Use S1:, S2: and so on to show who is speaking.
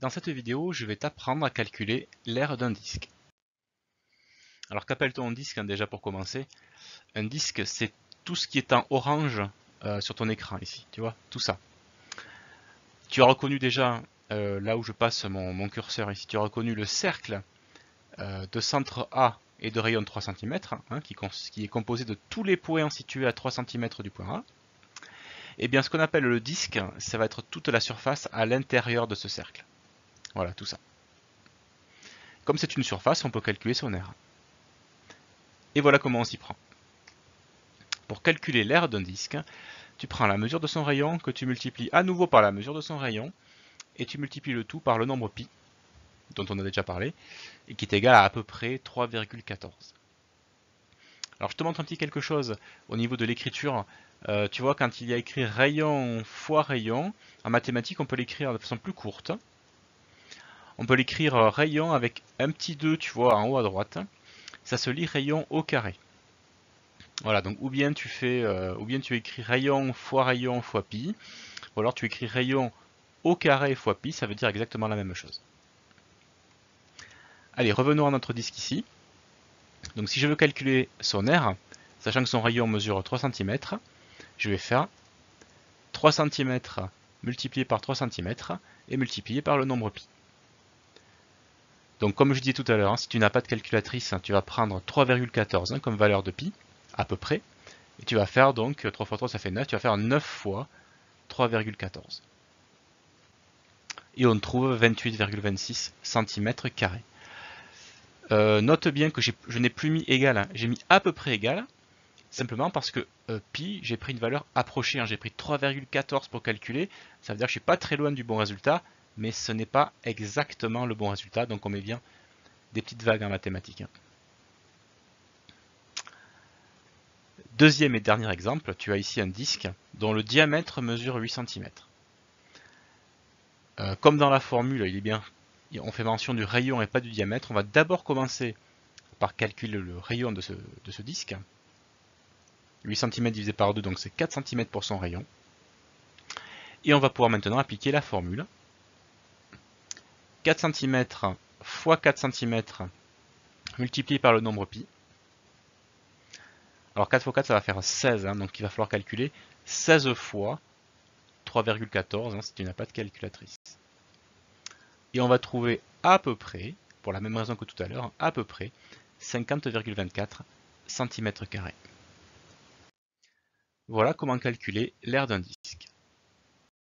S1: Dans cette vidéo, je vais t'apprendre à calculer l'aire d'un disque. Alors qu'appelle-t-on un disque déjà pour commencer? Un disque, c'est tout ce qui est en orange sur ton écran ici, tu vois, tout ça. Tu as reconnu déjà, là où je passe mon curseur ici, tu as reconnu le cercle de centre A et de rayon de 3 cm, qui est composé de tous les points situés à 3 cm du point A. Et bien ce qu'on appelle le disque, ça va être toute la surface à l'intérieur de ce cercle. Voilà, tout ça. Comme c'est une surface, on peut calculer son aire. Et voilà comment on s'y prend. Pour calculer l'aire d'un disque, tu prends la mesure de son rayon, que tu multiplies à nouveau par la mesure de son rayon, et tu multiplies le tout par le nombre pi, dont on a déjà parlé, et qui est égal à peu près 3,14. Alors je te montre un petit quelque chose au niveau de l'écriture. Tu vois, quand il y a écrit rayon fois rayon, en mathématiques on peut l'écrire de façon plus courte. On peut l'écrire rayon avec un petit 2, tu vois, en haut à droite. Ça se lit rayon au carré. Voilà, donc ou bien tu écris rayon fois pi, ou alors tu écris rayon au carré fois pi, ça veut dire exactement la même chose. Allez, revenons à notre disque ici. Donc si je veux calculer son aire, sachant que son rayon mesure 3 cm, je vais faire 3 cm multiplié par 3 cm et multiplié par le nombre pi. Donc comme je disais tout à l'heure, si tu n'as pas de calculatrice, tu vas prendre 3,14 comme valeur de pi, à peu près, et tu vas faire donc, 3 fois 3 ça fait 9, tu vas faire 9 fois 3,14. Et on trouve 28,26 cm². Note bien que je n'ai plus mis égal, j'ai mis à peu près égal, simplement parce que pi, j'ai pris une valeur approchée, j'ai pris 3,14 pour calculer, ça veut dire que je ne suis pas très loin du bon résultat, mais ce n'est pas exactement le bon résultat, donc on met bien des petites vagues en mathématiques. Deuxième et dernier exemple, tu as ici un disque dont le diamètre mesure 8 cm. Comme dans la formule, on fait mention du rayon et pas du diamètre, on va d'abord commencer par calculer le rayon de ce disque. 8 cm divisé par 2, donc c'est 4 cm pour son rayon. Et on va pouvoir maintenant appliquer la formule. 4 cm fois 4 cm multiplié par le nombre pi. Alors 4 fois 4 ça va faire 16, donc il va falloir calculer 16 fois 3,14 si tu n'as pas de calculatrice. Et on va trouver à peu près, pour la même raison que tout à l'heure, à peu près 50,24 cm². Voilà comment calculer l'aire d'un disque.